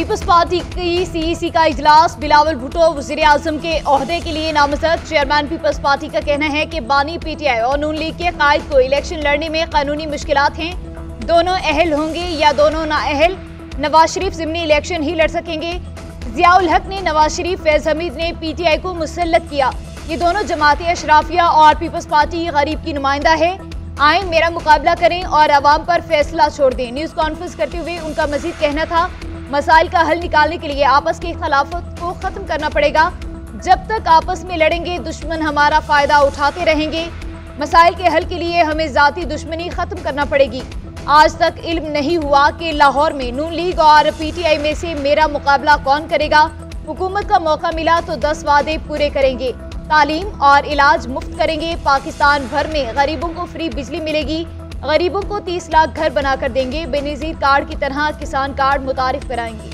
Peoples party की CEC का इजलास, बिलावल भुट्टो वजीर आजम के ओहदे के लिए नामजद। चेयरमैन पीपल्स पार्टी का कहना है कि बानी पीटीआई और नून लीग के कायद को इलेक्शन लड़ने में कानूनी मुश्किलात हैं। दोनों अहल होंगे या दोनों नाअहल। नवाज शरीफ ज़िमनी इलेक्शन ही लड़ सकेंगे। जियाउल हक ने नवाज शरीफ, फैज हमीद ने पीटीआई को मुसल्लत किया। ये दोनों जमाती अशराफिया और पीपल्स पार्टी गरीब की नुमाइंदा है। आए मेरा मुकाबला करें और आवाम पर फैसला छोड़ दें। न्यूज़ कॉन्फ्रेंस करते हुए उनका मजीद कहना था, मसाइल का हल निकालने के लिए आपस के खिलाफत को ख़त्म करना पड़ेगा। जब तक आपस में लड़ेंगे दुश्मन हमारा फ़ायदा उठाते रहेंगे। मसाइल के हल के लिए हमें ज़ाती दुश्मनी ख़त्म करना पड़ेगी। आज तक इल्म नहीं हुआ कि लाहौर में नून लीग और पीटीआई में से मेरा मुकाबला कौन करेगा। हुकूमत का मौका मिला तो 10 वादे पूरे करेंगे। तालीम और इलाज मुफ्त करेंगे। पाकिस्तान भर में गरीबों को फ्री बिजली मिलेगी। गरीबों को 30 लाख घर बनाकर देंगे। बेनज़ीर कार्ड की तरह किसान कार्ड मुतारिफ कराएंगे।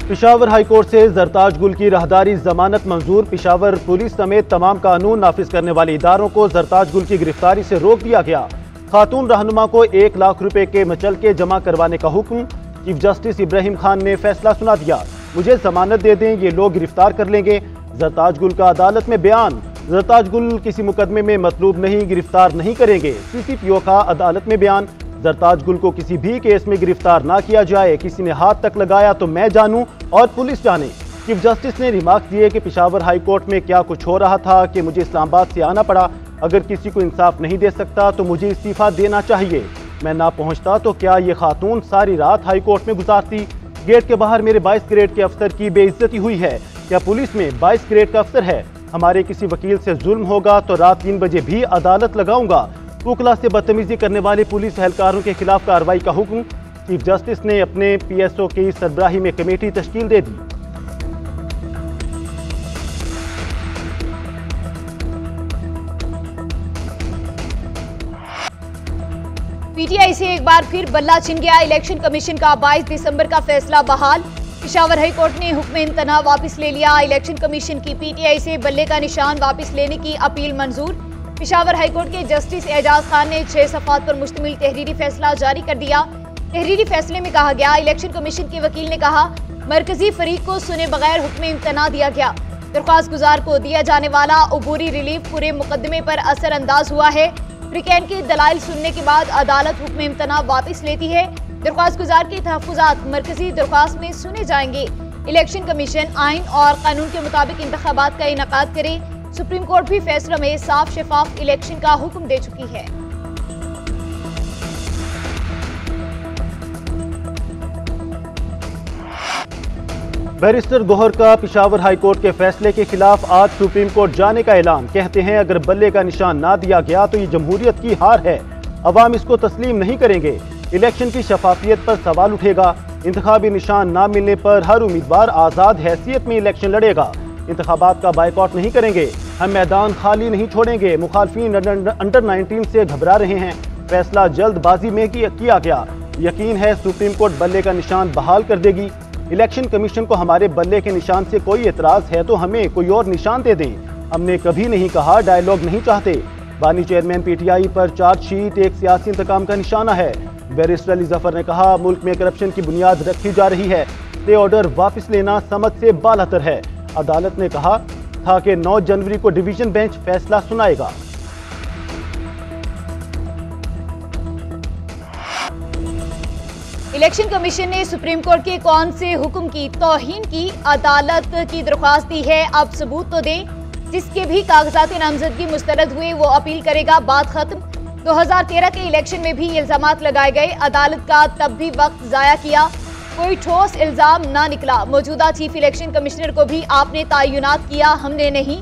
पेशावर हाई कोर्ट से जरताज गुल की राहदारी जमानत मंजूर। पेशावर पुलिस समेत तमाम कानून नाफिज करने वाले इदारों को जरताज गुल की गिरफ्तारी से रोक दिया गया। खातून रहनुमा को 1 लाख रुपए के मचलके जमा करवाने का हुक्म। चीफ जस्टिस इब्राहिम खान ने फैसला सुना दिया, मुझे जमानत दे दें, ये लोग गिरफ्तार कर लेंगे। जरताज गुल का अदालत में बयान, जरताज गुल किसी मुकदमे में मतलूब नहीं, गिरफ्तार नहीं करेंगे। सीसीपीओ का अदालत में बयान, जरताज गुल को किसी भी केस में गिरफ्तार ना किया जाए। किसी ने हाथ तक लगाया तो मैं जानूं और पुलिस जाने। चीफ जस्टिस ने रिमार्क दिए कि पेशावर हाई कोर्ट में क्या कुछ हो रहा था कि मुझे इस्लामाबाद से आना पड़ा। अगर किसी को इंसाफ नहीं दे सकता तो मुझे इस्तीफा देना चाहिए। मैं ना पहुंचता तो क्या ये खातून सारी रात हाई कोर्ट में गुजारती। गेट के बाहर मेरे 22 ग्रेड के अफसर की बेइज्जती हुई है। क्या पुलिस में 22 ग्रेड का अफसर है? हमारे किसी वकील से जुल्म होगा तो रात 3 बजे भी अदालत लगाऊंगा। वकला से बदतमीजी करने वाले पुलिस एहलकारों के खिलाफ कार्रवाई का हुक्म। चीफ जस्टिस ने अपने पीएसओ की सरबराही में कमेटी तश्कील दे दी। पीटीआई से एक बार फिर बल्ला छिन गया। इलेक्शन कमीशन का 22 दिसंबर का फैसला बहाल। पेशावर हाई कोर्ट ने हुक्म इंतना वापस ले लिया। इलेक्शन कमीशन की पीटीआई से बल्ले का निशान वापस लेने की अपील मंजूर। पेशावर हाई कोर्ट के जस्टिस एजाज खान ने 6 सफ़ात पर मुश्तमिल तहरीरी फैसला जारी कर दिया। तहरीरी फैसले में कहा गया, इलेक्शन कमीशन के वकील ने कहा, मरकजी फरीक को सुने बगैर हुक्म इम्तना दिया गया। दरख्वास्त गुजार को दिया जाने वाला अबूरी रिलीफ पूरे मुकदमे पर असरअंदाज हुआ है। फ्रिकैन के दलाइल सुनने के बाद अदालत हुक्म इम्तना वापस लेती है। दरख्वास्त गुजार के तहफ़्फ़ुज़ात मरकजी दरख्वास्त में सुने जाएंगे। इलेक्शन कमीशन आइन और कानून के मुताबिक इंतखाबात का इनेकाद करे। सुप्रीम कोर्ट भी फैसलों में साफ शफाफ इलेक्शन का हुक्म दे चुकी है। बैरिस्टर गौहर का पेशावर हाई कोर्ट के फैसले के खिलाफ आज सुप्रीम कोर्ट जाने का ऐलान। कहते हैं अगर बल्ले का निशान ना दिया गया तो ये जमहूरियत की हार है। अवाम इसको तस्लीम नहीं करेंगे। इलेक्शन की शफाफियत पर सवाल उठेगा। इंतखाबी निशान ना मिलने पर हर उम्मीदवार आज़ाद हैसियत में इलेक्शन लड़ेगा। इंतखाबात का बायकॉट नहीं करेंगे। हम मैदान खाली नहीं छोड़ेंगे। मुखालफिन अंडर 19 से घबरा रहे हैं। फैसला जल्दबाजी में किया गया। यकीन है सुप्रीम कोर्ट बल्ले का निशान बहाल कर देगी। इलेक्शन कमीशन को हमारे बल्ले के निशान से कोई एतराज़ है तो हमें कोई और निशान दे दें। हमने कभी नहीं कहा डायलॉग नहीं चाहते। बानी चेयरमैन पीटीआई पर चार्जशीट एक सियासी इंतकाम का निशाना है। बैरिस्टर अली जफर ने कहा, मुल्क में करप्शन की बुनियाद रखी जा रही है। स्टे ऑर्डर वापस लेना समझ से बालातर है। अदालत ने कहा था कि 9 जनवरी को डिवीजन बेंच फैसला सुनाएगा। इलेक्शन कमीशन ने सुप्रीम कोर्ट के कौन से हुक्म की तौहीन की अदालत की दरख्वास्त दी है। अब सबूत तो दें। जिसके भी कागजात नामजदगी मुस्तरद हुए वो अपील करेगा, बात खत्म। 2013 के इलेक्शन में भी इल्जामात लगाए गए। अदालत का तब भी वक्त जाया किया, कोई ठोस इल्जाम ना निकला। मौजूदा चीफ इलेक्शन कमिश्नर को भी आपने तयनात किया, हमने नहीं।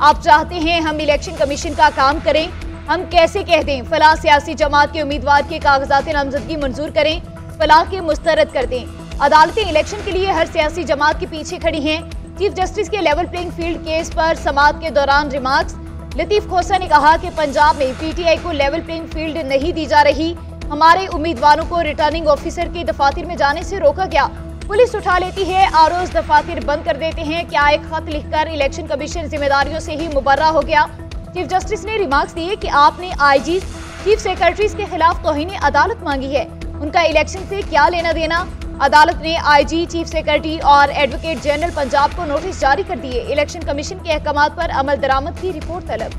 आप चाहते हैं हम इलेक्शन कमीशन का काम करें, हम कैसे कह दें फलां सियासी जमात के उम्मीदवार के कागजात नामजदगी मंजूर करें, फलां के मुस्तरद कर दें। अदालतें इलेक्शन के लिए हर सियासी जमात के पीछे खड़ी हैं। चीफ जस्टिस के लेवल प्लेइंग फील्ड केस पर समाअत के दौरान रिमार्क्स। लतीफ खोसा ने कहा कि पंजाब में पीटीआई को लेवल प्लेइंग फील्ड नहीं दी जा रही। हमारे उम्मीदवारों को रिटर्निंग ऑफिसर के दफातर में जाने से रोका गया। पुलिस उठा लेती है, आरोज दफातर बंद कर देते हैं। क्या एक खत लिखकर इलेक्शन कमीशन जिम्मेदारियों से ही मुबर्रा हो गया? चीफ जस्टिस ने रिमार्क्स दिए कि आपने आईजी, चीफ सेक्रेटरीज के खिलाफ तौहीन अदालत मांगी है, उनका इलेक्शन से क्या लेना देना। अदालत ने आईजी, चीफ सेक्रेटरी और एडवोकेट जनरल पंजाब को नोटिस जारी कर दिए। इलेक्शन कमीशन के अहकामात पर अमल दरामद की रिपोर्ट तलब।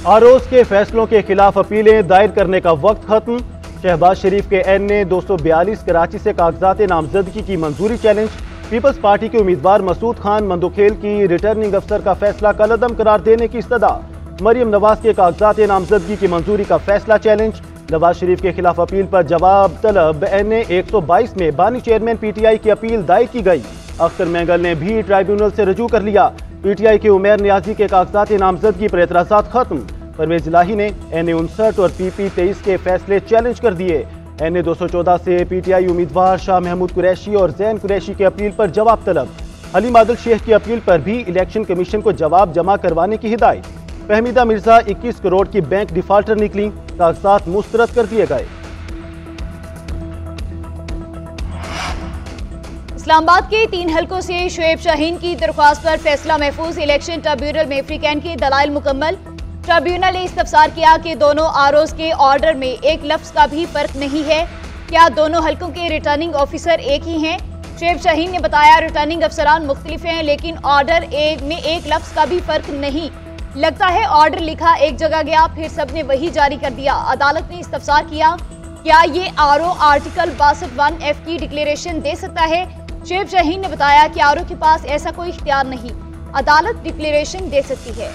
आरोज के फैसलों के खिलाफ अपीलें दायर करने का वक्त खत्म। शहबाज शरीफ के एन 242 कराची से कागजात नामजदगी की मंजूरी चैलेंज। पीपल्स पार्टी के उम्मीदवार मसूद खान मंदोखेल की रिटर्निंग अफसर का फैसला कलअदम करार देने की इस्तदा। मरियम नवाज के कागजात नामजदगी की मंजूरी का फैसला चैलेंज। नवाज शरीफ के खिलाफ अपील पर जवाब तलब। एन 122 में बानी चेयरमैन PTI की अपील दायर की गई। अख्तर मैंगल ने भी ट्राइब्यूनल से रजू कर लिया। PTI के उमैर नियाजी के कागजात नामजदगी पर एतराज़ात खत्म। परवेज इलाही ने NA 59 और PP 23 के फैसले चैलेंज कर दिए। NA 214 से PTI उम्मीदवार शाह महमूद कुरैशी और जैन कुरैशी के अपील पर जवाब तलब। हलीम आदिल शेख की अपील पर भी इलेक्शन कमीशन को जवाब जमा करवाने की हिदायत। फहमीदा मिर्जा 21 करोड़ की बैंक डिफाल्टर निकली, कागजात मुस्तरद कर दिए गए। इस्लामाबाद के 3 हलकों से शुएब शाहीन की दरख्वास्त पर फैसला महफूज। इलेक्शन ट्रिब्यूनल में फ्रीकैन के दलाइल मुकम्मल। ट्रिब्यूनल ने इस्तफसार किया कि दोनों आरोज के ऑर्डर में एक लफ्ज का भी फर्क नहीं है। क्या दोनों हलकों के रिटर्निंग ऑफिसर एक ही हैं? शुएब शाहीन ने बताया रिटर्निंग अफसरान मुख्तलिफ हैं, लेकिन ऑर्डर में एक लफ्ज का भी फर्क नहीं। लगता है ऑर्डर लिखा एक जगह गया, फिर सबने वही जारी कर दिया। अदालत ने इस्तफसार किया, क्या ये RO आर्टिकल 62(1)F की डिक्लेरेशन दे सकता है? शुएब शाहीन ने बताया कि RO के पास ऐसा कोई इख्तियार नहीं, अदालत डिक्लेरेशन दे सकती है।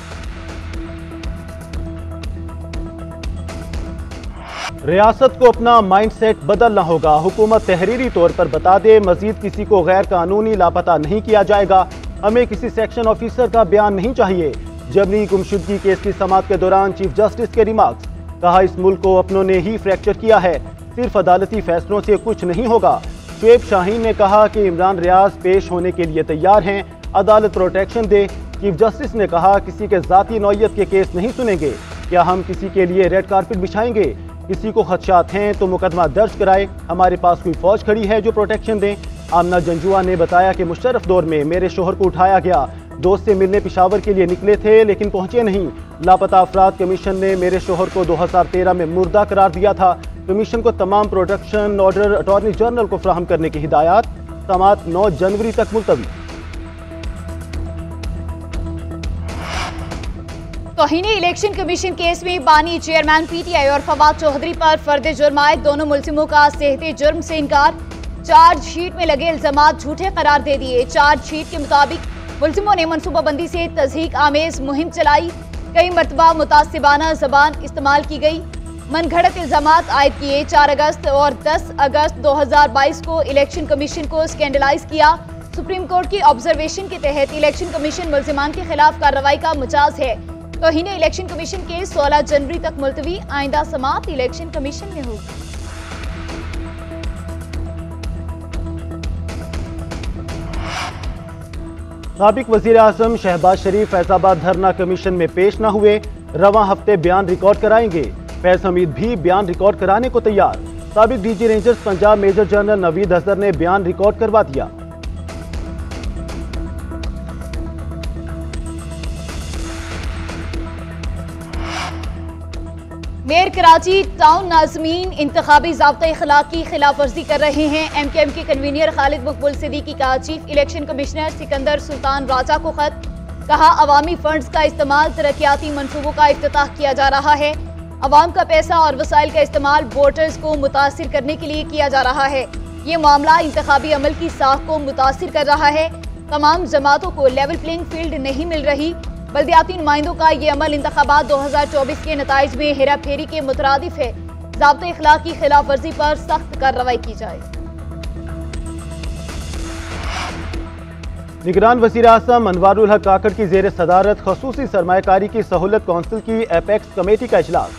रियासत को अपना माइंडसेट बदलना होगा। हुकूमत तहरीरी तौर पर बता दे मजीद किसी को गैर कानूनी लापता नहीं किया जाएगा। हमें किसी सेक्शन ऑफिसर का बयान नहीं चाहिए। जबरी गुमशुदगी केस की समाअत के दौरान चीफ जस्टिस के रिमार्क्स। कहा इस मुल्क को अपनों ने ही फ्रैक्चर किया है, सिर्फ अदालती फैसलों से कुछ नहीं होगा। शुएब शाहीन ने कहा कि इमरान रियाज पेश होने के लिए तैयार हैं, अदालत प्रोटेक्शन दे। चीफ जस्टिस ने कहा किसी के जाती नौयत के केस नहीं सुनेंगे। क्या हम किसी के लिए रेड कारपेट बिछाएंगे? किसी को खदशात हैं तो मुकदमा दर्ज कराए। हमारे पास कोई फौज खड़ी है जो प्रोटेक्शन दें। आमना जंजुआ ने बताया कि मुशर्रफ दौर में मेरे शोहर को उठाया गया, दोस्त से मिलने पेशावर के लिए निकले थे लेकिन पहुंचे नहीं। लापता अफराद कमीशन ने मेरे शोहर को 2013 में मुर्दा करार दिया था। कमीशन को तमाम प्रोटेक्शन ऑर्डर अटॉर्नी जनरल को फराहम करने की हिदायत। समाअत 9 जनवरी तक मुलतवी। तौहीन इलेक्शन कमीशन केस में बानी चेयरमैन PTI और फवाद चौधरी पर फर्द जुर्म आयद। दोनों मुलजिमों का सेहते जुर्म से इनकार। चार्जशीट में लगे इल्जामात झूठे करार दे दिए। चार्जशीट के मुताबिक मुलजिमों ने मनसूबाबंदी से तज़हीक आमेज मुहिम चलाई। कई मरतबा मुतासिबाना जबान इस्तेमाल की गई। मनगढ़ंत इल्जामात आयद किए। 4 अगस्त और 10 अगस्त 2022 को इलेक्शन कमीशन को स्कैंडलाइज किया। सुप्रीम कोर्ट की ऑब्जर्वेशन के तहत इलेक्शन कमीशन मुलजिमान के खिलाफ कार्रवाई का मुजाज है। तौहीन इलेक्शन कमीशन के 16 जनवरी तक मुलतवी। आइंदा समाअत इलेक्शन कमीशन में होगी। साबिक वजीर आजम शहबाज शरीफ फैजाबाद धरना कमीशन में पेश न हुए। रवां हफ्ते बयान रिकॉर्ड कराएंगे। फैज हमीद भी बयान रिकॉर्ड कराने को तैयार। साबिक DG rangers Punjab major general Naveed Azhar ने बयान रिकॉर्ड करवा दिया। मेयर कराची टाउन नाज़मीन इंतखाबी ज़ाब्ता अखलाक की खिलाफ वर्जी कर रहे हैं। MKM के कन्वीनर खालिद मकबूल सिद्दीकी का chief election commissioner Sikandar Sultan Raja को खत। कहा अवामी फंड्स का इस्तेमाल तरक्याती मनसूबों का इफ्तिताह किया जा रहा है। अवाम का पैसा और वसाइल का इस्तेमाल वोटर्स को मुतासिर करने के लिए किया जा रहा है। ये मामला इंतखाबी अमल की साख को मुतासिर कर रहा है। तमाम जमातों को लेवल प्लेइंग फील्ड नहीं मिल रही। बल्दियाती नुमाइंदों का ये अमल इंतखाबात 2024 के नताइज में हेरा फेरी के मुतरादिफ है। ज़ाब्ते अखलाक की खिलाफ वर्जी पर सख्त कार्रवाई की जाए। निगरान वज़ीर आज़म अनवारुल हक काकड़ की ज़ेर सदारत खसूसी सरमायाकारी की सहूलत कौंसिल की एपेक्स कमेटी का इजलास।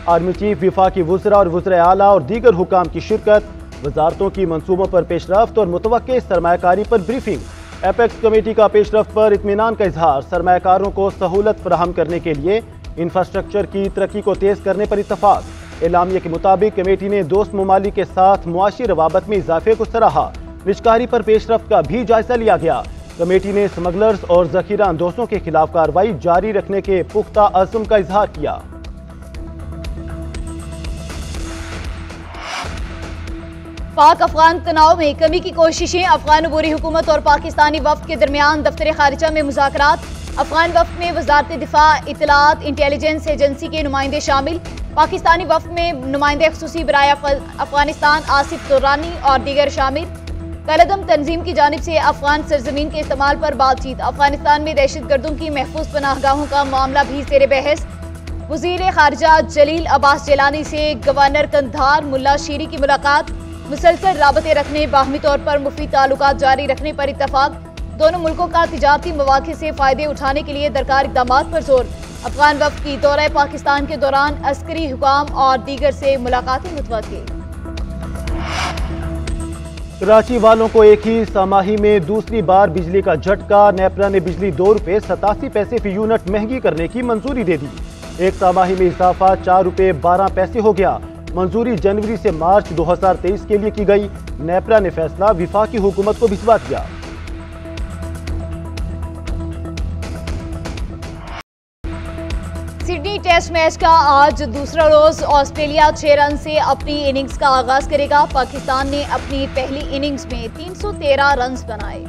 आर्मी चीफ, विफाकी वुज़रा और वुज़रा आला और दीगर हुकाम की शिरकत। वजारतों की मंसूबों पर पेशरफ्त और मुतवक्के सरमायाकारी पर ब्रीफिंग। एपेक्स कमेटी का पेशरफ्त पर इत्मीनान का इजहार। सरमायाकारों को सहूलत फराहम करने के लिए इंफ्रास्ट्रक्चर की तरक्की को तेज़ करने पर इत्तफाक। एलामिया के मुताबिक कमेटी ने दोस्त ममालिक के साथ मुआशी रवाबत में इजाफे को सराहा। निजकारी पर पेशरफ्त का भी जायजा लिया गया। कमेटी ने स्मगलर्स और जखीरा अंदोजों के खिलाफ कार्रवाई जारी रखने के पुख्ता अज़्म का इजहार किया। पाक अफगान तनाव में कमी की कोशिशें, अफगान अबूरी हुकूमत और पाकिस्तानी वफ्द के दरमियान दफ्तर खारिजा में मुज़ाकरात। अफगान वफ्द में वजारत दिफा, इत्तलात, इंटेलिजेंस एजेंसी के नुमाइंदे शामिल। पाकिस्तानी वफ्द में नुमाइंदे ख़ुसूसी बराए अफगानिस्तान आसिफ दुर्रानी और दीगर शामिल। कलदम तंजीम की जानिब से अफगान सरजमीन के इस्तेमाल पर बातचीत। अफगानिस्तान में दहशतगर्दों की महफूज पनाहगाहों का मामला भी ज़ेर बहस। वज़ीर खारजा जलील अब्बास जिलानी से गवर्नर कंधार मुल्ला शीरी की मुलाकात। मुसलसल राबते रखने, बाहमी तौर पर मुफीद ताल्लुकात जारी रखने पर इत्तफाक। दोनों मुल्कों का तिजारती मौक़े से फ़ायदे उठाने के लिए दरकार इक़दामात पर जोर। अफगान वफ़द की दौरा पाकिस्तान के दौरान अस्करी हुकाम और दीगर से मुलाकातें मुतवक्किल। कराची वालों को एक ही समाही में दूसरी बार बिजली का झटका। नेपरा ने बिजली ₹2.87 फी यूनिट महंगी करने की मंजूरी दे दी। एक समाही में इजाफा ₹4.12 हो गया। मंजूरी जनवरी से मार्च 2023 के लिए की गई। नेपरा ने फैसला विफाकी हुकूमत को भिजवा दिया। सिडनी टेस्ट मैच का आज दूसरा रोज। ऑस्ट्रेलिया 6 रन से अपनी इनिंग्स का आगाज करेगा। पाकिस्तान ने अपनी पहली इनिंग्स में 313 रन बनाए।